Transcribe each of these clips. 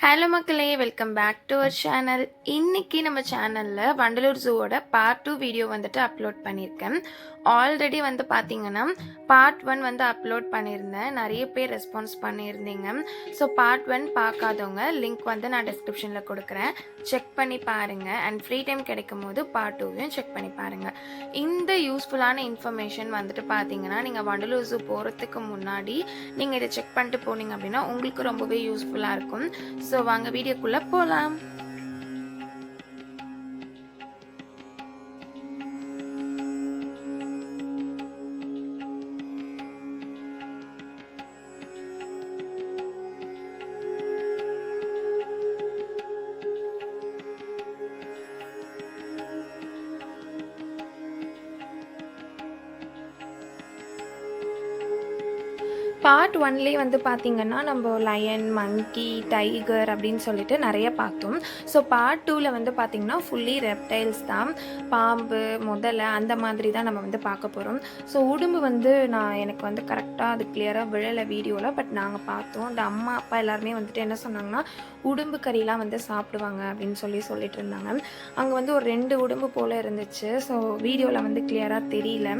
Hello மக்களே, welcome back to our channel. இன்னைக்கு நம்ம சேனலில் வண்டலூர் ஜூவோட பார்ட் 2 வீடியோ வந்துட்டு அப்லோட் பண்ணியிருக்கேன். ஆல்ரெடி வந்து பார்த்தீங்கன்னா பார்ட் 1 வந்து அப்லோட் பண்ணியிருந்தேன். நிறைய பேர் ரெஸ்பான்ஸ் பண்ணியிருந்தீங்க. ஸோ பார்ட் 1 பார்க்காதவங்க லிங்க் வந்து நான் டிஸ்கிரிப்ஷனில் கொடுக்குறேன், செக் பண்ணி பாருங்கள். அண்ட் ஃப்ரீ டைம் கிடைக்கும் போது பார்ட் 2வையும் செக் பண்ணி பாருங்கள். இந்த யூஸ்ஃபுல்லான இன்ஃபர்மேஷன் வந்துட்டு பார்த்தீங்கன்னா நீங்கள் வண்டலூர் ஜூ போகிறதுக்கு முன்னாடி நீங்கள் இதை செக் பண்ணிட்டு போனீங்க அப்படின்னா உங்களுக்கு ரொம்பவே யூஸ்ஃபுல்லாக இருக்கும். ஸோ வாங்க வீடியோக்குள்ளே போகலாம். பார்ட் 1லேயே வந்து பார்த்திங்கன்னா நம்ம லயன், மங்கி, டைகர் அப்படின்னு சொல்லிட்டு நிறைய பார்த்தோம். ஸோ பார்ட் 2ல் வந்து பார்த்திங்கன்னா ஃபுல்லி ரெப்டைல்ஸ் தான், பாம்பு, முதலை அந்த மாதிரி தான் நம்ம வந்து பார்க்க போகிறோம். ஸோ உடும்பு வந்து எனக்கு வந்து கரெக்டாக அது கிளியராக விழலை வீடியோவில், பட் நாங்கள் பார்த்தோம். அந்த அம்மா அப்பா எல்லாருமே வந்துட்டு என்ன சொன்னாங்கன்னா உடும்பு கறிலாம் வந்து சாப்பிடுவாங்க அப்படின்னு சொல்லிட்டு இருந்தாங்க. அங்கே வந்து ஒரு 2 உடும்பு போல் இருந்துச்சு. ஸோ வீடியோவில் வந்து கிளியராக தெரியல.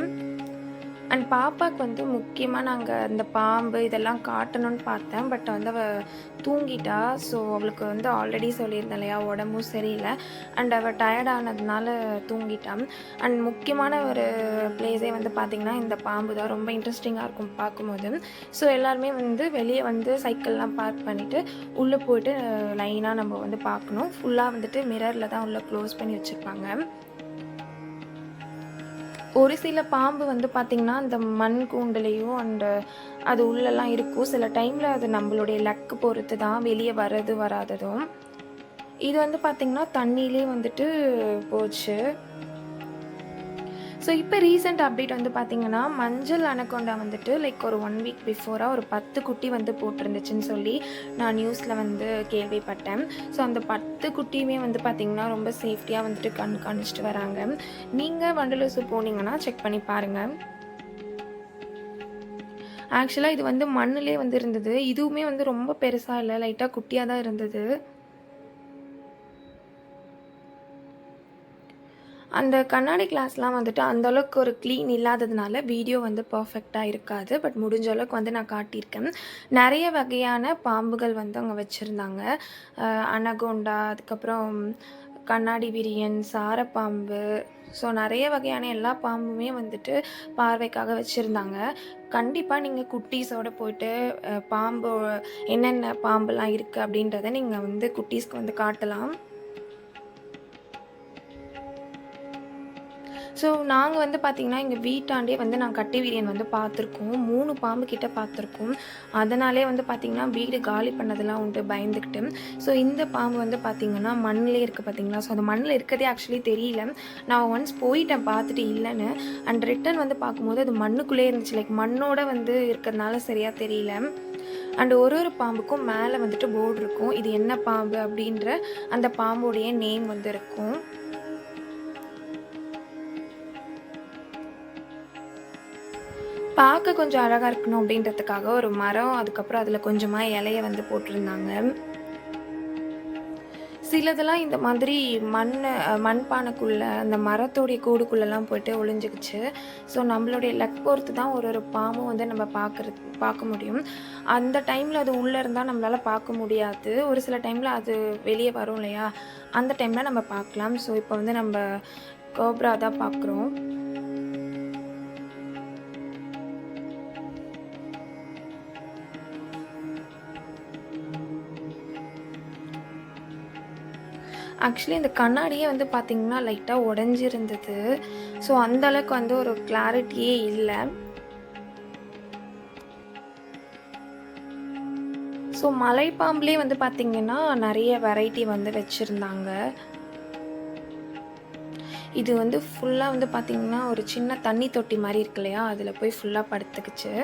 அண்ட் பாப்பாவுக்கு வந்து முக்கியமாக நாங்கள் அந்த பாம்பு இதெல்லாம் காட்டணும்னு பார்த்தேன், பட் வந்து அவள் தூங்கிட்டா. ஸோ அவளுக்கு வந்து ஆல்ரெடி சொல்லியிருந்தேன் இல்லையா, உடம்பும் சரியில்லை. அண்ட் அவள் டயர்டானதுனால தூங்கிட்டான். அண்ட் முக்கியமான ஒரு பிளேஸே வந்து பார்த்திங்கன்னா இந்த பாம்பு தான். ரொம்ப இன்ட்ரெஸ்டிங்காக இருக்கும் பார்க்கும்போது. ஸோ எல்லாருமே வந்து வெளியே வந்து சைக்கிள்லாம் பார்க் பண்ணிவிட்டு உள்ளே போய்ட்டு லைனாக நம்ம வந்து பார்க்கணும். ஃபுல்லாக வந்துட்டு மிரரில் தான் உள்ளே க்ளோஸ் பண்ணி வச்சுருப்பாங்க. ஒரு சில பாம்பு வந்து பார்த்திங்கன்னா அந்த மண் கூண்டுலேயும் அது உள்ளெல்லாம் இருக்கும். சில டைமில் அது நம்மளுடைய லக்கு பொறுத்து தான் வெளியே வராததும். இது வந்து பார்த்திங்கன்னா தண்ணியிலே வந்துட்டு போச்சு. ஸோ இப்போ ரீசெண்ட் அப்டேட் வந்து பார்த்திங்கன்னா மஞ்சள் அனகொண்டா வந்துட்டு லைக் ஒரு 1 வீக் பிஃபோராக ஒரு 10 குட்டி வந்து போட்டிருந்துச்சுன்னு சொல்லி நான் நியூஸில் வந்து கேள்விப்பட்டேன். ஸோ அந்த 10 குட்டியுமே வந்து பார்த்திங்கன்னா ரொம்ப சேஃப்டியாக வந்துட்டு கண்காணிச்சிட்டு வராங்க. நீங்கள் வண்டலூர் ஜூ போனீங்கன்னா செக் பண்ணி பாருங்கள். ஆக்சுவலாக இது வந்து மண்ணிலே வந்து இருந்தது. இதுவுமே வந்து ரொம்ப பெருசாக இல்லை, லைட்டாக குட்டியாக தான் இருந்தது. அந்த கண்ணாடி கிளாஸ்லாம் வந்துட்டு அந்தளவுக்கு ஒரு க்ளீன் இல்லாததுனால வீடியோ வந்து பர்ஃபெக்டாக இருக்காது. பட் முடிஞ்ச அளவுக்கு வந்து நான் காட்டியிருக்கேன். நிறைய வகையான பாம்புகள் வந்து அங்கே வச்சுருந்தாங்க. அனகோண்டா, அதுக்கப்புறம் கண்ணாடி விரியன், சாரப்பாம்பு, ஸோ நிறைய வகையான எல்லா பாம்புமே வந்துட்டு பார்வைக்காக வச்சுருந்தாங்க. கண்டிப்பாக நீங்கள் குட்டீஸோடு போய்ட்டு பாம்பு என்னென்ன பாம்புலாம் இருக்குது அப்படின்றத நீங்கள் வந்து குட்டீஸ்க்கு வந்து காட்டலாம். ஸோ நாங்கள் வந்து பார்த்திங்கன்னா எங்கள் வீட்டாண்டே வந்து நாங்கள் கட்டை வீரியன் வந்து பார்த்துருக்கோம். 3 பாம்பு கிட்ட பார்த்துருக்கோம். அதனாலே வந்து பார்த்திங்கன்னா வீடு காலி பண்ணதெல்லாம் உண்டு பயந்துக்கிட்டு. ஸோ இந்த பாம்பு வந்து பார்த்திங்கன்னா மண்ணிலே இருக்குது பார்த்திங்களா. ஸோ அந்த மண்ணில் இருக்கிறதே ஆக்சுவலி தெரியல. நான் ஒன்ஸ் போயிட்டேன் பார்த்துட்டு இல்லைன்னு. அண்ட் ரிட்டன் வந்து பார்க்கும்போது அது மண்ணுக்குள்ளே இருந்துச்சு. லைக் மண்ணோட வந்து இருக்கிறதுனால சரியாக தெரியல. அண்ட் ஒரு பாம்புக்கும் மேலே வந்துட்டு போர்டு இருக்கும், இது என்ன பாம்பு அப்படின்ற அந்த பாம்போடைய நேம் வந்து இருக்கும். பார்க்க கொஞ்சம் அழகாக இருக்கணும் அப்படின்றதுக்காக ஒரு மரம், அதுக்கப்புறம் அதில் கொஞ்சமாக இலைய வந்து போட்டிருந்தாங்க. சிலதெல்லாம் இந்த மாதிரி மண்பானைக்குள்ளே அந்த மரத்தோடைய கூடுக்குள்ளெல்லாம் போய்ட்டு ஒளிஞ்சிக்கிச்சு. ஸோ நம்மளுடைய லக் பொறுத்து தான் ஒரு பாம்பும் வந்து நம்ம பார்க்க முடியும். அந்த டைமில் அது உள்ளே இருந்தால் நம்மளால் பார்க்க முடியாது. ஒரு சில டைமில் அது வெளியே வரும் இல்லையா, அந்த டைமில் நம்ம பார்க்கலாம். ஸோ இப்போ வந்து நம்ம கோப்ரா தான் பார்க்குறோம். ஆக்சுவலி இந்த கண்ணாடியே வந்து பார்த்திங்கன்னா லைட்டாக உடஞ்சிருந்தது. ஸோ அந்தளவுக்கு வந்து ஒரு கிளாரிட்டியே இல்லை. ஸோ மலைப்பாம்புலேயே வந்து பார்த்திங்கன்னா நிறைய வெரைட்டி வந்து வச்சுருந்தாங்க. இது வந்து ஃபுல்லாக வந்து பார்த்திங்கன்னா ஒரு சின்ன தண்ணி தொட்டி மாதிரி இருக்கு இல்லையா, அதில் போய் ஃபுல்லாக படுத்துக்குச்சு.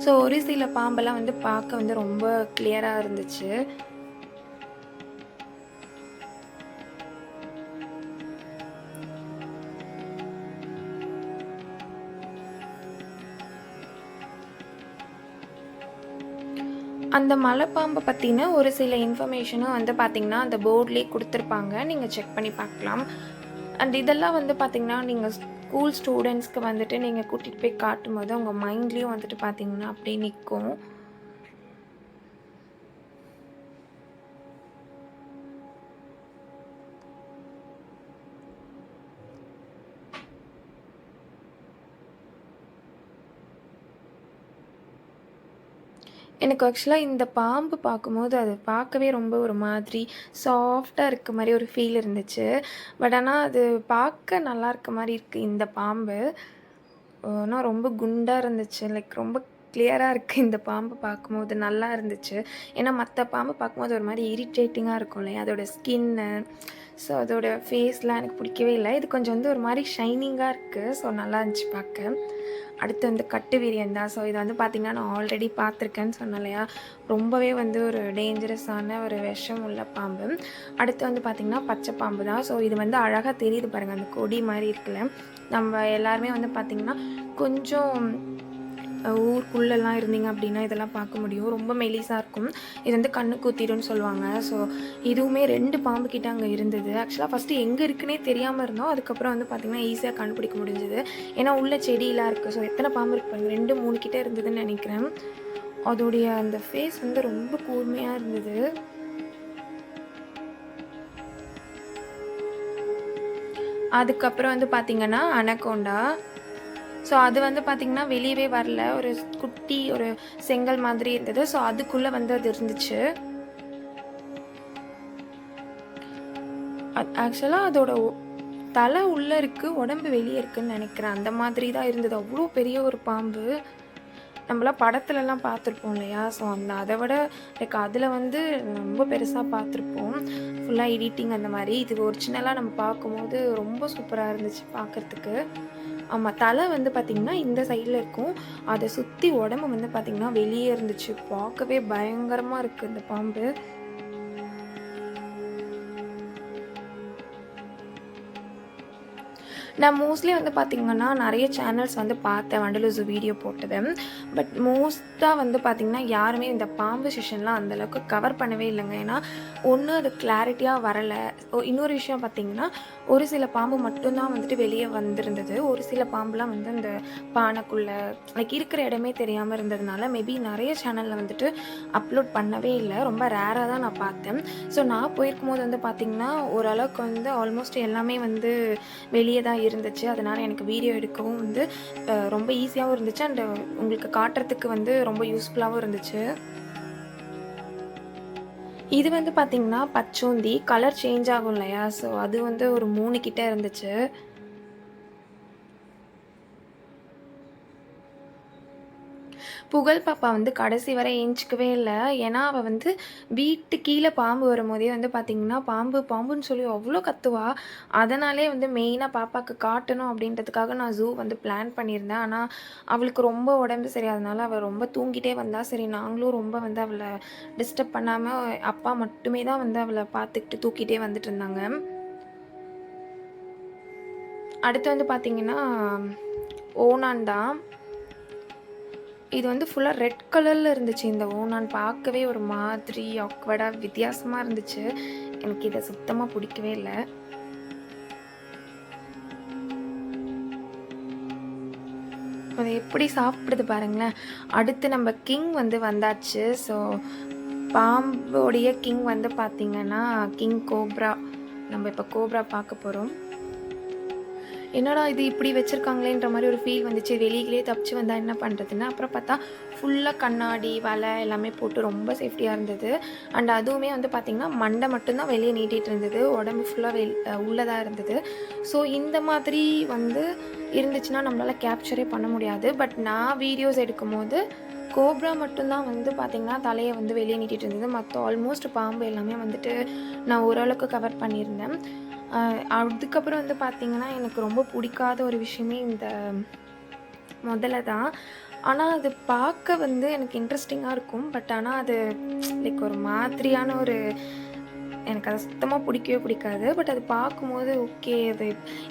ஸோ ஒரு சில பாம்பெல்லாம் வந்து பார்க்க வந்து ரொம்ப கிளியராக இருந்துச்சு. அந்த மலைப்பாம்பை பற்றின ஒரு சில இன்ஃபர்மேஷனும் வந்து பார்த்திங்கன்னா அந்த போர்ட்லேயே கொடுத்துருப்பாங்க, நீங்கள் செக் பண்ணி பார்க்கலாம். அண்ட் இதெல்லாம் வந்து பார்த்திங்கன்னா நீங்கள் ஸ்கூல் ஸ்டூடெண்ட்ஸ்க்கு வந்துட்டு நீங்கள் கூட்டிகிட்டு போய் காட்டும்போது உங்கள் மைண்ட்லேயும் வந்துட்டு பார்த்திங்கன்னா அப்படியே நிற்கும். எனக்கு ஆக்சுவலாக இந்த பாம்பு பார்க்கும்போது அது பார்க்கவே ரொம்ப ஒரு மாதிரி சாஃப்டாக இருக்க மாதிரி ஒரு ஃபீல் இருந்துச்சு. பட் ஆனால் அது பார்க்க நல்லா இருக்க மாதிரி இருக்குது இந்த பாம்பு. ஆனால் ரொம்ப குண்டாக இருந்துச்சு. லைக் ரொம்ப கிளியராக இருக்குது இந்த பாம்பு பார்க்கும்போது நல்லா இருந்துச்சு. ஏன்னா மற்ற பாம்பு பார்க்கும்போது ஒரு மாதிரி இரிட்டேட்டிங்காக இருக்கும் இல்லையா, அதோடய ஸ்கின்னு. ஸோ அதோட ஃபேஸ்லாம் எனக்கு பிடிக்கவே இல்லை. இது கொஞ்சம் வந்து ஒரு மாதிரி ஷைனிங்காக இருக்குது. ஸோ நல்லா இருந்துச்சு பார்க்க. அடுத்து வந்து கட்டு வீரியன் தான். ஸோ இது வந்து பார்த்திங்கன்னா நான் ஆல்ரெடி பார்த்துருக்கேன்னு சொன்னேன் இல்லையா, ரொம்பவே வந்து ஒரு டேஞ்சரஸான ஒரு விஷம் உள்ள பாம்பு. அடுத்து வந்து பார்த்திங்கன்னா பச்சை பாம்பு தான். ஸோ இது வந்து அழகாக தெரியுது பாருங்கள், அந்த கொடி மாதிரி இருக்குல்ல. நம்ம எல்லாருமே வந்து பார்த்திங்கன்னா கொஞ்சம் ஊருக்குள்ளெல்லாம் இருந்தீங்க அப்படின்னா இதெல்லாம் பார்க்க முடியும். ரொம்ப மெலிசாக இருக்கும். இது வந்து கண்ணு குத்திடும்னு சொல்லுவாங்க. ஸோ இதுவுமே 2 பாம்பு கிட்ட அங்கே இருந்தது. ஆக்சுவலாக ஃபஸ்ட்டு எங்கே இருக்குன்னே தெரியாமல் இருந்தோம். அதுக்கப்புறம் வந்து பார்த்திங்கன்னா ஈஸியாக கண்டுபிடிக்க முடிஞ்சுது. ஏன்னா உள்ள செடியெலாம் இருக்குது. ஸோ எத்தனை பாம்பு இருக்கு பாருங்க, 2, 3 கிட்டே இருந்ததுன்னு நினைக்கிறேன். அதோடைய அந்த ஃபேஸ் வந்து ரொம்ப கூர்மையாக இருந்தது. அதுக்கப்புறம் வந்து பார்த்திங்கன்னா அனகோண்டா. ஸோ அது வந்து பார்த்திங்கன்னா வெளியவே வரல. ஒரு குட்டி ஒரு செங்கல் மாதிரி இருந்தது. ஸோ அதுக்குள்ளே வந்து அது இருந்துச்சு. ஆக்சுவலாக அதோட தலை உள்ளே இருக்குது, உடம்பு வெளியே இருக்குதுன்னு நினைக்கிறேன். அந்த மாதிரி தான் இருந்தது. அவ்வளோ பெரிய ஒரு பாம்பு. நம்மளாம் படத்துலலாம் பார்த்துருப்போம் இல்லையா. ஸோ அதை விட லைக் அதில் வந்து ரொம்ப பெருசாக பார்த்துருப்போம். ஃபுல்லாக எடிட்டிங் அந்த மாதிரி. இது ஒரிஜினலாக நம்ம பார்க்கும்போது ரொம்ப சூப்பராக இருந்துச்சு பார்க்குறதுக்கு. ஆமாம், தலை வந்து பார்த்திங்கன்னா இந்த சைடில் இருக்கும். அதை சுற்றி உடம்பு வந்து பார்த்திங்கன்னா வெளியே இருந்துச்சு. பார்க்கவே பயங்கரமாக இருக்குது இந்த பாம்பு. நான் மோஸ்ட்லி வந்து பார்த்திங்கன்னா நிறைய சேனல்ஸ் வந்து பார்த்தேன் வண்டலூர் ஜூ வீடியோ போட்டது. பட் மோஸ்ட்டாக வந்து பார்த்திங்கன்னா யாருமே இந்த பாம்பு செஷன்லாம் அந்தளவுக்கு கவர் பண்ணவே இல்லைங்க. ஏன்னா ஒன்று அது கிளாரிட்டியாக வரலை. இன்னொரு விஷயம் பார்த்திங்கன்னா ஒரு சில பாம்பு மட்டும்தான் வந்துட்டு வெளியே வந்திருந்தது. ஒரு சில பாம்புலாம் வந்து அந்த பானைக்குள்ளே லைக் இருக்கிற இடமே தெரியாமல் இருந்ததுனால மேபி நிறைய சேனலில் வந்துட்டு அப்லோட் பண்ணவே இல்லை. ரொம்ப ரேராக தான் நான் பார்த்தேன். ஸோ நான் போயிருக்கும் போது வந்து பார்த்திங்கன்னா ஓரளவுக்கு வந்து ஆல்மோஸ்ட் எல்லாமே வந்து வெளியே தான் இருந்துச்சு. அதனால் எனக்கு வீடியோ எடுக்கவும் வந்து ரொம்ப ஈஸியாகவும் இருந்துச்சு. அண்ட் உங்களுக்கு காட்டுறதுக்கு வந்து ரொம்ப யூஸ்ஃபுல்லாகவும் இருந்துச்சு. இது வந்து பார்த்திங்கன்னா பச்சோந்தி. கலர் சேஞ்ச் ஆகும் இல்லையா. ஸோ அது வந்து ஒரு 3 கிட்ட இருந்துச்சு. புகழ் பாப்பா வந்து கடைசி வரை ஏஞ்சிக்கவே இல்லை. ஏன்னா அவள் வந்து வீட்டு கீழே பாம்பு வரும்போதே வந்து பார்த்திங்கன்னா பாம்புன்னு சொல்லி அவ்வளோ கத்துவா. அதனாலே வந்து மெயினாக பாப்பாவுக்கு காட்டணும் அப்படின்றதுக்காக நான் ஜூ வந்து பிளான் பண்ணியிருந்தேன். ஆனால் அவளுக்கு ரொம்ப உடம்பு சரியாதனால அவள் ரொம்ப தூங்கிட்டே வந்தா. சரி நாங்களும் ரொம்ப வந்து அவளை டிஸ்டர்ப் பண்ணாமல் அப்பா மட்டுமே தான் வந்து அவளை பார்த்துக்கிட்டு தூக்கிட்டே வந்துட்டு இருந்தாங்க. அடுத்து வந்து பார்த்திங்கன்னா ஓனான் தான். இது வந்து ஃபுல்லாக ரெட் கலரில் இருந்துச்சு. இந்த ஓனான் பார்க்கவே ஒரு மாதிரி ஆக்வர்டாக வித்தியாசமாக இருந்துச்சு. எனக்கு இதை சுத்தமாக பிடிக்கவே இல்லை. அதை எப்படி சாப்பிடுது பாருங்களேன். அடுத்து நம்ம கிங் வந்து வந்தாச்சு. ஸோ பாம்போடைய கிங் வந்து பார்த்திங்கன்னா கிங் கோப்ரா. நம்ம இப்போ கோப்ரா பார்க்க போகிறோம். என்னடா இது இப்படி வச்சுருக்காங்களேன்ற மாதிரி ஒரு ஃபீல் வந்துச்சு. வெளியிலே தப்பிச்சு வந்தால் என்ன பண்ணுறதுன்னு. அப்புறம் பார்த்தா ஃபுல்லாக கண்ணாடி வலை எல்லாமே போட்டு ரொம்ப சேஃப்டியாக இருந்தது. அண்ட் அதுவுமே வந்து பார்த்திங்கன்னா மண்டை மட்டும்தான் வெளியே நீட்டிகிட்டு இருந்தது. உடம்பு ஃபுல்லாக உள்ளதாக இருந்தது. ஸோ இந்த மாதிரி வந்து இருந்துச்சுன்னா நம்மளால் கேப்சரே பண்ண முடியாது. பட் நான் வீடியோஸ் எடுக்கும்போது கோப்ரா மட்டும்தான் வந்து பார்த்திங்கன்னா தலையை வந்து வெளியே நீட்டிகிட்டு இருந்தது. மற்ற ஆல்மோஸ்ட் பாம்பு எல்லாமே வந்துட்டு நான் ஓரளவுக்கு கவர் பண்ணியிருந்தேன். அதுக்கப்புறம் வந்து பார்த்திங்கன்னா எனக்கு ரொம்ப பிடிக்காத ஒரு விஷயமே இந்த முதல்ல தான். ஆனால் அது பார்க்க வந்து எனக்கு இன்ட்ரெஸ்டிங்காக இருக்கும். பட் ஆனால் அது லைக் ஒரு மாதிரியான ஒரு எனக்கு அது சுத்தமாக பிடிக்கவே பிடிக்காது. பட் அது பார்க்கும்போது ஓகே அது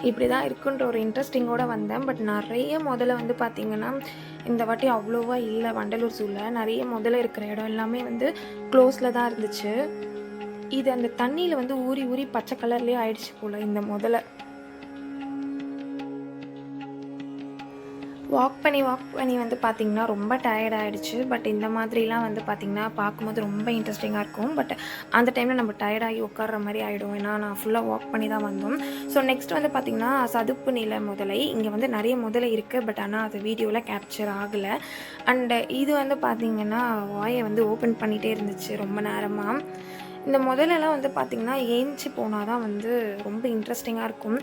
இப்படி தான் இருக்குன்ற ஒரு இன்ட்ரெஸ்டிங்கோடு வந்தேன். பட் நிறைய முதல்ல வந்து பார்த்திங்கன்னா இந்த வாட்டி அவ்வளோவா இல்லை. வண்டலூர் ஜூவில் நிறைய முதல்ல இருக்கிற இடம் எல்லாமே வந்து க்ளோஸில் தான் இருந்துச்சு. இது அந்த தண்ணியில் வந்து ஊறி ஊறி பச்சை கலர்லேயே ஆயிடுச்சு போல் இந்த முதல்ல. வாக் பண்ணி வந்து பார்த்திங்கன்னா ரொம்ப டயர்ட் ஆகிடுச்சு. பட் இந்த மாதிரிலாம் வந்து பார்த்திங்கன்னா பார்க்கும்போது ரொம்ப இன்ட்ரெஸ்டிங்காக இருக்கும். பட் அந்த டைமில் நம்ம டயர்டாகி உட்கார்ற மாதிரி ஆகிடும். ஏன்னா நான் ஃபுல்லாக வாக் பண்ணி தான் வந்தோம். ஸோ நெக்ஸ்ட் வந்து பார்த்திங்கன்னா சதுப்பு நில முதலை. இங்கே வந்து நிறைய முதலை இருக்குது. பட் ஆனால் அது வீடியோவில் கேப்சர் ஆகலை. அண்டு இது வந்து பார்த்திங்கன்னா வாயை வந்து ஓப்பன் பண்ணிகிட்டே இருந்துச்சு ரொம்ப நேரமாக. இந்த முதலெல்லாம் வந்து பார்த்திங்கன்னா ஏஞ்சி போனால் தான் வந்து ரொம்ப இன்ட்ரெஸ்டிங்காக இருக்கும்.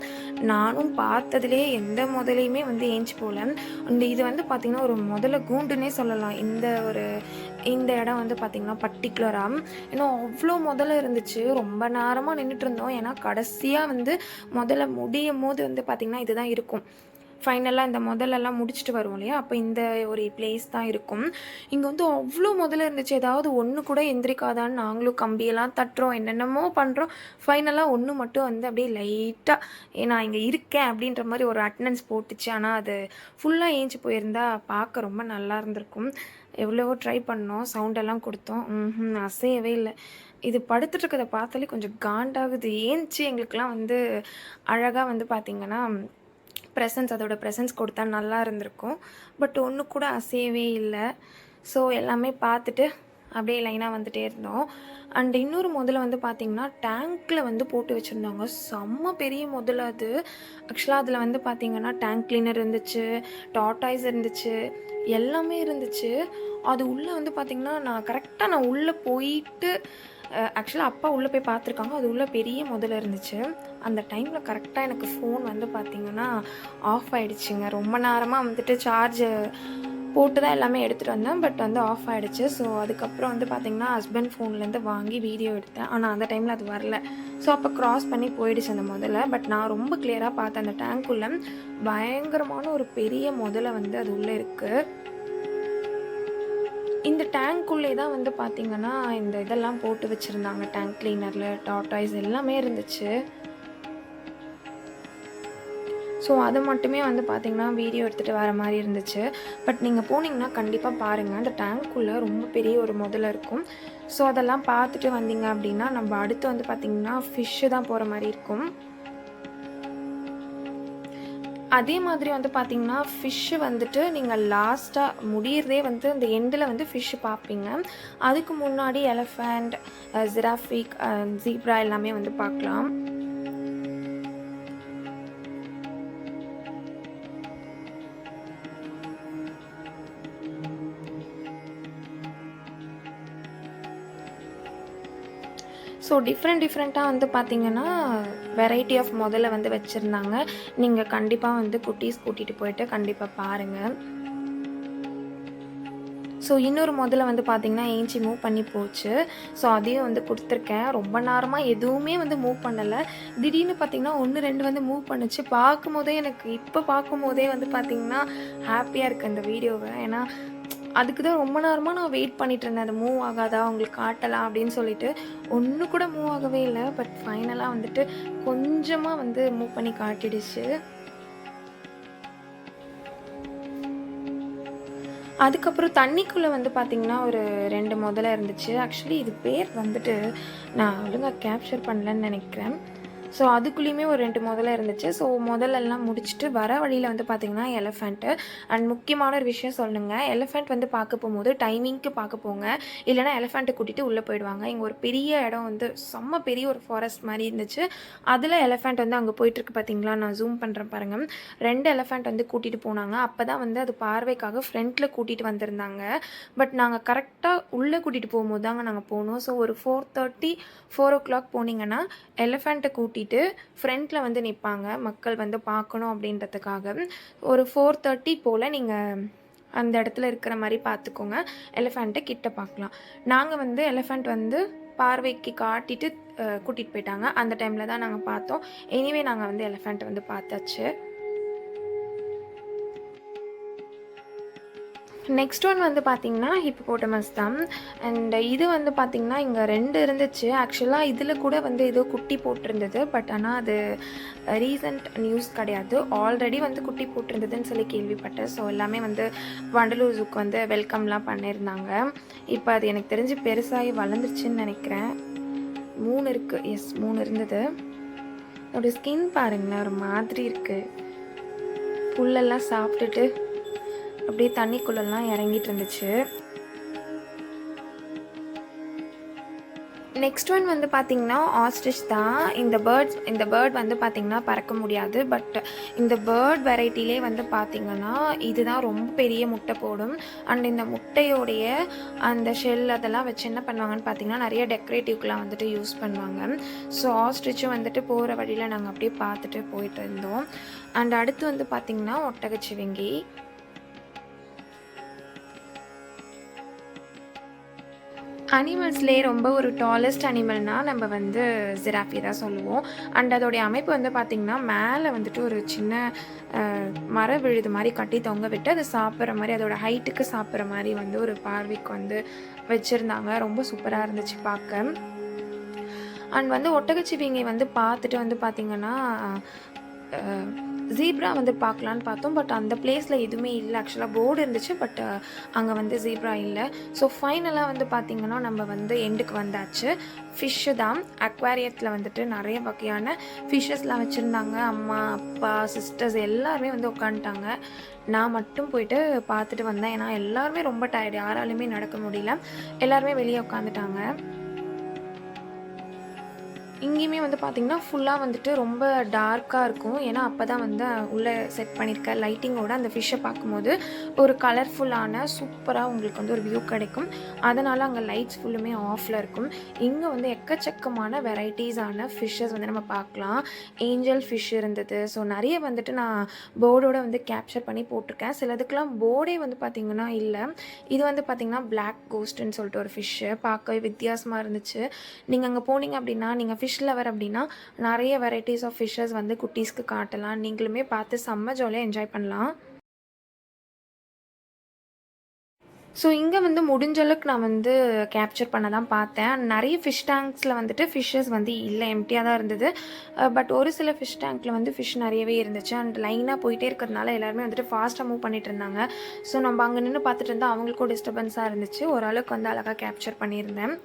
நானும் பார்த்ததுலேயே எந்த முதலையுமே வந்து ஏஞ்சி போகல. அண்ட் இது வந்து பார்த்திங்கன்னா ஒரு முதல கூண்டுன்னே சொல்லலாம். இந்த இடம் வந்து பார்த்திங்கன்னா பர்டிகுலராக ஏன்னா அவ்வளோ முதல்ல இருந்துச்சு. ரொம்ப நேரமாக நின்றுட்டு இருந்தோம். ஏன்னா கடைசியாக வந்து முதல்ல முடியும் போது வந்து பார்த்திங்கன்னா இதுதான் இருக்கும். ஃபைனலாக இந்த முதலெல்லாம் முடிச்சுட்டு வருவோம் இல்லையா, அப்போ இந்த ஒரு பிளேஸ் தான் இருக்கும். இங்கே வந்து அவ்வளோ முதல்ல இருந்துச்சு. ஏதாவது ஒன்று கூட எந்திரிக்காதான்னு நாங்களும் கம்பியெல்லாம் தட்டுறோம், என்னென்னமோ பண்ணுறோம். ஃபைனலாக ஒன்று மட்டும் வந்து அப்படியே லைட்டாக நான் இங்கே இருக்கேன் அப்படின்ற மாதிரி ஒரு அட்டண்டன்ஸ் போட்டுச்சு. ஆனால் அது ஃபுல்லாக ஏஞ்சி போயிருந்தா பார்க்க ரொம்ப நல்லா இருந்திருக்கும். எவ்வளவோ ட்ரை பண்ணோம், சவுண்டெல்லாம் கொடுத்தோம், அசையவே இல்லை. இது படுத்துட்ருக்கதை பார்த்தாலே கொஞ்சம் காண்டாகுது. ஏஞ்சி எங்களுக்கெலாம் வந்து அழகாக வந்து பார்த்திங்கன்னா அதோட ப்ரெசன்ஸ் கொடுத்தா நல்லா இருந்திருக்கும். பட் ஒன்று கூட அசையவே இல்லை. ஸோ எல்லாமே பார்த்துட்டு அப்படியே லைனாக வந்துகிட்டே இருந்தோம். அண்ட் இன்னொரு முதல்ல வந்து பார்த்திங்கன்னா டேங்க்கில் வந்து போட்டு வச்சுருந்தாங்க. செம்ம பெரிய முதல்ல அது. ஆக்சுவலாக அதில் வந்து பார்த்திங்கன்னா டேங்க் கிளீனர் இருந்துச்சு, டார்டாய்ஸ் இருந்துச்சு, எல்லாமே இருந்துச்சு. அது உள்ளே வந்து பார்த்திங்கன்னா நான் உள்ளே போயிட்டு ஆக்சுவலாக அப்பா உள்ளே போய் பார்த்துருக்காங்க. அது உள்ளே பெரிய முதல்ல இருந்துச்சு. அந்த டைமில் கரெக்டாக எனக்கு ஃபோன் வந்து பார்த்திங்கன்னா ஆஃப் ஆகிடுச்சிங்க. ரொம்ப நேரமாக வந்துட்டு சார்ஜ் போட்டு தான் எல்லாமே எடுத்துகிட்டு வந்தேன். பட் வந்து ஆஃப் ஆகிடுச்சு. ஸோ அதுக்கப்புறம் வந்து பார்த்திங்கன்னா ஹஸ்பண்ட் ஃபோன்லேருந்து வாங்கி வீடியோ எடுத்தேன். ஆனால் அந்த டைமில் அது வரல. ஸோ அப்போ க்ராஸ் பண்ணி போயிடுச்சு அந்த முதல்ல. பட் நான் ரொம்ப கிளியராக பார்த்தேன். அந்த டேங்க்குள்ளே பயங்கரமான ஒரு பெரிய முதல்ல வந்து அது உள்ளே இருக்குது. இந்த டேங்க்குள்ளே தான் வந்து பார்த்திங்கன்னா இந்த இதெல்லாம் போட்டு வச்சுருந்தாங்க. டேங்க் கிளீனரில் டார்டாய்ஸ் எல்லாமே இருந்துச்சு. ஸோ அது மட்டுமே வந்து பார்த்திங்கன்னா வீடியோ எடுத்துகிட்டு வர மாதிரி இருந்துச்சு. பட் நீங்கள் போனீங்கன்னா கண்டிப்பாக பாருங்கள். அந்த டேங்க்குள்ளே ரொம்ப பெரிய ஒரு முதல்ல இருக்கும். ஸோ அதெல்லாம் பார்த்துட்டு வந்தீங்க அப்படின்னா நம்ம அடுத்து வந்து பார்த்திங்கன்னா ஃபிஷ்ஷு தான் போகிற மாதிரி இருக்கும். அதே மாதிரி வந்து பார்த்திங்கன்னா ஃபிஷ்ஷு வந்துட்டு நீங்கள் லாஸ்ட்டாக முடியிறதே வந்து அந்த எண்டில் வந்து ஃபிஷ்ஷு பார்ப்பீங்க. அதுக்கு முன்னாடி எலஃபண்ட், ஜிராஃபிக், ஜீப்ரா எல்லாமே வந்து பார்க்கலாம். ஸோ டிஃப்ரெண்ட்டாக வந்து பார்த்திங்கன்னா வெரைட்டி ஆஃப் முதல்ல வந்து வச்சுருந்தாங்க. நீங்கள் கண்டிப்பாக வந்து குட்டீஸ் கூட்டிகிட்டு போயிட்டு கண்டிப்பாக பாருங்கள். ஸோ இன்னொரு முதல்ல வந்து பார்த்திங்கன்னா ஏஞ்சி மூவ் பண்ணி போச்சு. ஸோ அதையும் வந்து கொடுத்துருக்கேன். ரொம்ப நேரமாக எதுவுமே வந்து மூவ் பண்ணலை. திடீர்னு பார்த்திங்கன்னா 1, 2 வந்து மூவ் பண்ணுச்சு. இப்போ பார்க்கும்போதே வந்து பார்த்திங்கன்னா ஹாப்பியாக இருக்குது அந்த வீடியோவை. ஏன்னா அதுக்கு தான் ரொம்ப நேரமாக நான் வெயிட் பண்ணிட்டு இருந்தேன். அது மூவ் ஆகாதா உங்களுக்கு காட்டலாம் அப்படின்னு சொல்லிட்டு. ஒன்று கூட மூவ் ஆகவே இல்லை. பட் ஃபைனலாக வந்துட்டு கொஞ்சமாக வந்து மூவ் பண்ணி காட்டிடுச்சு. அதுக்கப்புறம் தண்ணிக்குள்ளே வந்து பார்த்திங்கன்னா ஒரு 2 முதல்ல இருந்துச்சு. ஆக்சுவலி இது பேர் வந்துட்டு நான் ஒழுங்காக கேப்சர் பண்ணலன்னு நினைக்கிறேன். ஸோ அதுக்குள்ளேயுமே ஒரு 2 முதல்ல இருந்துச்சு. ஸோ முதல்லலாம் முடிச்சுட்டு வர வழியில் வந்து பார்த்திங்கன்னா எலஃபண்ட்டு. அண்ட் முக்கியமான ஒரு விஷயம் சொல்லுங்க, எலஃபண்ட் வந்து பார்க்க போகும்போது டைமிங்க்கு பார்க்க போங்க. இல்லைனா எலஃபண்ட்டை கூட்டிகிட்டு உள்ளே போயிடுவாங்க. இங்கே ஒரு பெரிய இடம் வந்து செம்ம பெரிய ஒரு ஃபாரஸ்ட் மாதிரி இருந்துச்சு. அதில் எலஃபண்ட் வந்து அங்கே போயிட்டுருக்கு பார்த்தீங்களா, நான் ஜூம் பண்ணுறேன் பாருங்கள். 2 எலஃபண்ட் வந்து கூட்டிகிட்டு போனாங்க. அப்போ தான் வந்து அது பார்வைக்காக ஃப்ரண்ட்டில் கூட்டிகிட்டு வந்திருந்தாங்க. பட் நாங்கள் கரெக்டாக உள்ளே கூட்டிகிட்டு போகும்போது தாங்க நாங்கள் போனோம். ஸோ ஒரு 4:30, 4 o'clock போனீங்கன்னா எலஃபண்ட்டை கூட்டிகிட்டு ஃப்ரண்ட்டில் வந்து நிற்பாங்க. மக்கள் வந்து பார்க்கணும் அப்படின்றதுக்காக. ஒரு 4:30 போல் நீங்கள் அந்த இடத்துல இருக்கிற மாதிரி பார்த்துக்கோங்க. எலிஃபண்ட்டை கிட்ட பார்க்கலாம். நாங்கள் வந்து எலிஃபண்ட் வந்து பார்வைக்கு காட்டிட்டு கூட்டிகிட்டு போயிட்டாங்க. அந்த டைமில் தான் நாங்கள் பார்த்தோம். எனிவே நாங்கள் வந்து எலிஃபண்ட் வந்து பார்த்தாச்சு. நெக்ஸ்ட் ஒன் வந்து பார்த்திங்கன்னா ஹிப்போபோட்டமஸ் தான். அண்ட் இது வந்து பார்த்திங்கன்னா இங்கே 2 இருந்துச்சு. ஆக்சுவலாக இதில் கூட வந்து ஏதோ குட்டி போட்டிருந்தது. பட் ஆனால் அது ரீசன்ட் நியூஸ் கிடையாது. ஆல்ரெடி வந்து குட்டி போட்டிருந்ததுன்னு சொல்லி கேள்விப்பட்டேன். ஸோ எல்லாமே வந்து வண்டலூர் ஜூக்கு வந்து வெல்கம்லாம் பண்ணியிருந்தாங்க. இப்போ அது எனக்கு தெரிஞ்சு பெருசாகி வளர்ந்துருச்சுன்னு நினைக்கிறேன். 3 இருக்குது. எஸ் 3 இருந்தது. அதோடய ஸ்கின் பாருங்களேன், ஒரு மாதிரி இருக்குது. புல்லெல்லாம் சாப்பிட்டுட்டு அப்படியே தண்ணிக்குள்ளெல்லாம் இறங்கிட்டு இருந்துச்சு. நெக்ஸ்ட் ஒன் வந்து பார்த்திங்கன்னா ஆஸ்ட்ரிச் தான். இந்த பேர்ட் வந்து பார்த்திங்கன்னா பறக்க முடியாது. பட் இந்த பேர்ட் வெரைட்டிலே வந்து பார்த்திங்கன்னா இதுதான் ரொம்ப பெரிய முட்டை போடும். அண்ட் இந்த முட்டையோடைய அந்த ஷெல் அதெல்லாம் வச்சு என்ன பண்ணுவாங்கன்னு பார்த்திங்கன்னா நிறைய டெக்கரேட்டிவ்க்கெலாம் வந்துட்டு யூஸ் பண்ணுவாங்க. ஸோ ஆஸ்ட்ரிச்சும் வந்துட்டு போகிற வழியில் நாங்கள் அப்படியே பார்த்துட்டு போயிட்டு இருந்தோம். அண்ட் அடுத்து வந்து பார்த்திங்கன்னா ஒட்டகச்சிவிங்கி. அனிமல்ஸ்லேயே ரொம்ப ஒரு டாலஸ்ட் அனிமல்னால் நம்ம வந்து ஜிராஃபி தான் சொல்லுவோம். அண்ட் அதோடைய அமைப்பு வந்து பார்த்திங்கன்னா மேலே வந்துட்டு ஒரு சின்ன மர விழுது மாதிரி கட்டி தொங்க விட்டு அது சாப்பிட்ற மாதிரி, அதோட ஹைட்டுக்கு சாப்பிட்ற மாதிரி வந்து ஒரு பார்வைக்கு வந்து வச்சுருந்தாங்க. ரொம்ப சூப்பராக இருந்துச்சு பார்க்க. அண்ட் வந்து ஒட்டகச்சிவிங்கை வந்து பார்த்துட்டு வந்து பார்த்திங்கன்னா ஜீப்ரா வந்து பார்க்கலான்னு பார்த்தோம். பட் அந்த பிளேஸில் எதுவுமே இல்லை. ஆக்சுவலாக போர்டு இருந்துச்சு. பட் அங்கே வந்து ஜீப்ரா இல்லை. ஸோ ஃபைனலாக வந்து பார்த்திங்கன்னா நம்ம வந்து எண்டுக்கு வந்தாச்சு. ஃபிஷ்ஷு தான். அக்வாரியத்தில் வந்துட்டு நிறைய வகையான ஃபிஷ்ஷஸ்லாம் வச்சுருந்தாங்க. அம்மா, அப்பா, சிஸ்டர்ஸ் எல்லாருமே வந்து உட்காந்துட்டாங்க. நான் மட்டும் போயிட்டு பார்த்துட்டு வந்தேன். ஏன்னா எல்லாருமே ரொம்ப டயர்டு, யாராலுமே நடக்க முடியல. எல்லாருமே வெளியே உட்காந்துட்டாங்க. இங்கேயுமே வந்து பார்த்திங்கன்னா ஃபுல்லாக வந்துட்டு ரொம்ப டார்க்காக இருக்கும். ஏன்னா அப்போ தான் வந்து உள்ளே செட் பண்ணியிருக்க லைட்டிங்கோட அந்த ஃபிஷ்ஷை பார்க்கும்போது ஒரு கலர்ஃபுல்லான சூப்பராக உங்களுக்கு வந்து ஒரு வியூ கிடைக்கும். அதனால் அங்கே லைட்ஸ் ஃபுல்லுமே ஆஃபில் இருக்கும். இங்கே வந்து எக்கச்சக்கமான வெரைட்டிஸான ஃபிஷ்ஷஸ் வந்து நம்ம பார்க்கலாம். ஏஞ்சல் ஃபிஷ் இருந்தது. ஸோ நிறைய வந்துட்டு நான் போர்டோட வந்து கேப்சர் பண்ணி போட்டிருக்கேன். சிலதுக்கெலாம் போர்டே வந்து பார்த்திங்கன்னா இல்லை. இது வந்து பார்த்திங்கன்னா பிளாக் கோஸ்ட்டுன்னு சொல்லிட்டு ஒரு ஃபிஷ்ஷு பார்க்கவே வித்தியாசமாக இருந்துச்சு. நீங்கள் அங்கே போனீங்க அப்படின்னா நீங்கள் ஃபிஷ் லவர் அப்படின்னா நிறைய வெரைட்டிஸ் ஆஃப் ஃபிஷ்ஷஸ் வந்து குட்டீஸ்க்கு காட்டலாம். நீங்களுமே பார்த்து செம்ம ஜாலியாக என்ஜாய் பண்ணலாம். ஸோ இங்கே வந்து முடிஞ்ச அளவுக்கு நான் வந்து கேப்சர் பண்ண தான் பார்த்தேன். நிறைய ஃபிஷ் டேங்க்ஸில் வந்துட்டு ஃபிஷ்ஷஸ் வந்து இல்லை, எம்டியாக தான் இருந்தது. பட் ஒரு சில ஃபிஷ் டேங்க்கில் வந்து ஃபிஷ் நிறையவே இருந்துச்சு. அண்ட் லைனாக போயிட்டே இருக்கிறதுனால எல்லாருமே வந்துட்டு ஃபாஸ்ட்டாக மூவ் பண்ணிட்டு இருந்தாங்க. ஸோ நம்ம அங்கே நின்று பார்த்துட்டு இருந்தால் அவங்களுக்கும் டிஸ்டர்பன்ஸாக இருந்துச்சு. ஓரளவுக்கு வந்து அழகாக கேப்சர் பண்ணியிருந்தேன்.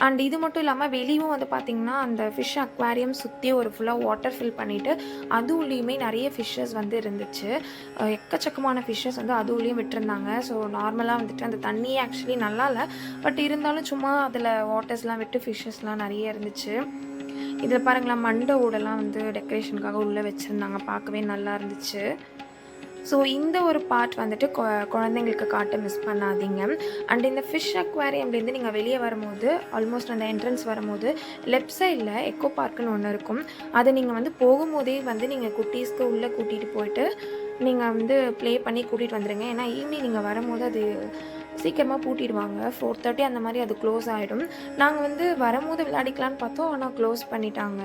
அண்ட் இது மட்டும் இல்லாமல் வெளியும் வந்து பார்த்திங்கன்னா அந்த ஃபிஷ் அக்வாரியம் சுற்றி ஒரு ஃபுல்லாக வாட்டர் ஃபில் பண்ணிவிட்டு அது உள்ளேயுமே நிறைய ஃபிஷ்ஷஸ் வந்து இருந்துச்சு. எக்கச்சக்கமான ஃபிஷ்ஷஸ் வந்து அது உள்ளேயும் விட்டுருந்தாங்க. ஸோ நார்மலாக வந்துட்டு அந்த தண்ணியே ஆக்சுவலி நல்லா இல்லை. பட் இருந்தாலும் சும்மா அதில் வாட்டர்ஸ்லாம் விட்டு ஃபிஷ்ஷஸ்லாம் நிறைய இருந்துச்சு. இதில் பாருங்களேன், மண்டை ஓடெல்லாம் வந்து டெக்கரேஷனுக்காக உள்ளே வச்சுருந்தாங்க. பார்க்கவே நல்லா இருந்துச்சு. ஸோ இந்த ஒரு பார்ட் வந்துட்டு குழந்தைங்களுக்கு காட்ட மிஸ் பண்ணாதீங்க. அண்ட் இந்த ஃபிஷ் அக்வாரியம்லேருந்து நீங்கள் வெளியே வரும்போது ஆல்மோஸ்ட் அந்த என்ட்ரன்ஸ் வரும்போது லெஃப்ட் சைடில் எக்கோ பார்க்குன்னு ஒன்று இருக்கும். அதை நீங்கள் வந்து போகும்போதே வந்து நீங்கள் குட்டீஸ்க்கு உள்ளே கூட்டிகிட்டு போயிட்டு நீங்கள் வந்து ப்ளே பண்ணி கூட்டிகிட்டு வந்துடுங்க. ஏன்னா ஈவினிங் நீங்கள் வரும்போது அது சீக்கிரமாக பூட்டிடுவாங்க. 4:30 அந்த மாதிரி அது க்ளோஸ் ஆகிடும். நாங்கள் வந்து வரும்போது விளையாடிக்கலான்னு பார்த்தோம், ஆனால் க்ளோஸ் பண்ணிட்டாங்க.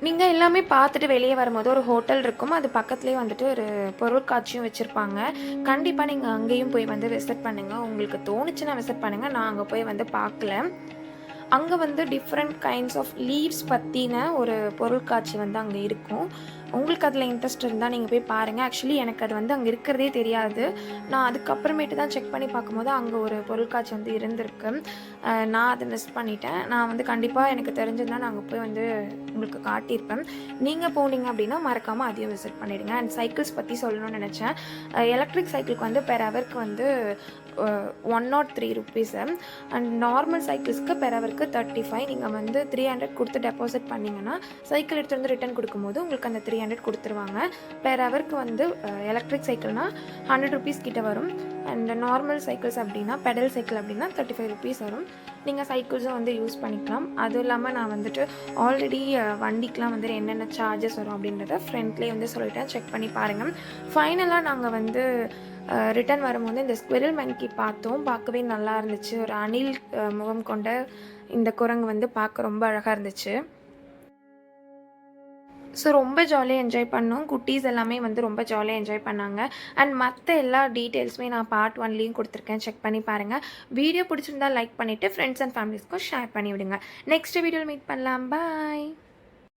நீங்கள் எல்லாமே பார்த்துட்டு வெளியே வரும்போது ஒரு ஹோட்டல் இருக்கும். அது பக்கத்துலேயே வந்துட்டு ஒரு பொருட்காட்சியும் வச்சுருப்பாங்க. கண்டிப்பாக நீங்கள் அங்கேயும் போய் வந்து விசிட் பண்ணுங்கள். உங்களுக்கு தோணுச்சுன்னா விசிட் பண்ணுங்கள். நான் அங்கே போய் வந்து பார்க்கல. அங்கே வந்து டிஃப்ரெண்ட் கைண்ட்ஸ் ஆஃப் லீவ்ஸ் பற்றின ஒரு பொருட்காட்சி வந்து அங்கே இருக்கும். உங்களுக்கு அதில் இன்ட்ரெஸ்ட் இருந்தால் நீங்கள் போய் பாருங்கள். ஆக்சுவலி எனக்கு அது வந்து அங்கே இருக்கிறதே தெரியாது. நான் அதுக்கப்புறமேட்டு தான் செக் பண்ணி பார்க்கும்போது அங்கே ஒரு பொருட்காட்சி வந்து இருந்திருக்கு. நான் அதை மிஸ் பண்ணிட்டேன். நான் வந்து கண்டிப்பாக எனக்கு தெரிஞ்சதுன்னா நான் அங்கே போய் வந்து உங்களுக்கு காட்டியிருப்பேன். நீங்கள் போனீங்க அப்படின்னா மறக்காமல் அதையும் விசிட் பண்ணிவிடுங்க. அண்ட் சைக்கிள்ஸ் பற்றி சொல்லணும்னு நினச்சேன். எலக்ட்ரிக் சைக்கிளுக்கு வந்து பெர் ஹவருக்கு வந்து 103 rupees. அண்ட் நார்மல் சைக்கிள்ஸ்க்கு பெர் ஹவருக்கு 35. நீங்கள் வந்து 300 கொடுத்து டெபாசிட் பண்ணிங்கன்னா சைக்கிள் எடுத்து வந்து ரிட்டன் கொடுக்கும்போது உங்களுக்கு அந்த 300 கொடுத்துருவாங்க. பெர் ஹவருக்கு வந்து எலக்ட்ரிக் சைக்கிள்னால் 100 rupees கிட்ட வரும். அண்ட் நார்மல் சைக்கிள்ஸ் அப்படின்னா பெடல் சைக்கிள் அப்படின்னா 35 rupees வரும். நீங்கள் சைக்கிள்ஸும் வந்து யூஸ் பண்ணிக்கலாம். அதுவும் இல்லாமல் நான் வந்துட்டு ஆல்ரெடி வண்டிக்கெலாம் வந்துட்டு என்னென்ன சார்ஜஸ் வரும் அப்படின்றத ஃப்ரெண்ட்லேயே வந்து சொல்லிட்டேன். செக் பண்ணி பாருங்கள். ஃபைனலாக நாங்கள் வந்து ரிட்டன் வரும்போது இந்த ஸ்குவிரல் மங்கி பார்த்தோம். பார்க்கவே நல்லா இருந்துச்சு. ஒரு அணில் முகம் கொண்ட இந்த குரங்கு வந்து பார்க்க ரொம்ப அழகாக இருந்துச்சு. ஸோ ரொம்ப ஜாலியா என்ஜாய் பண்ணோம். குட்டீஸ் எல்லாமே வந்து ரொம்ப ஜாலியா என்ஜாய் பண்ணாங்க. அண்ட் மத்த எல்லா டீட்டெயில்ஸுமே நான் பார்ட் 1லயும் குடுத்துருக்கேன். செக் பண்ணி பாருங்க. வீடியோ பிடிச்சிருந்தா லைக் பண்ணிட்டு ஃப்ரெண்ட்ஸ் அண்ட் ஃபேமிலிஸ்க்கும் ஷேர் பண்ணி விடுங்க. நெக்ஸ்ட் வீடியோல மீட் பண்ணலாம். பாய்.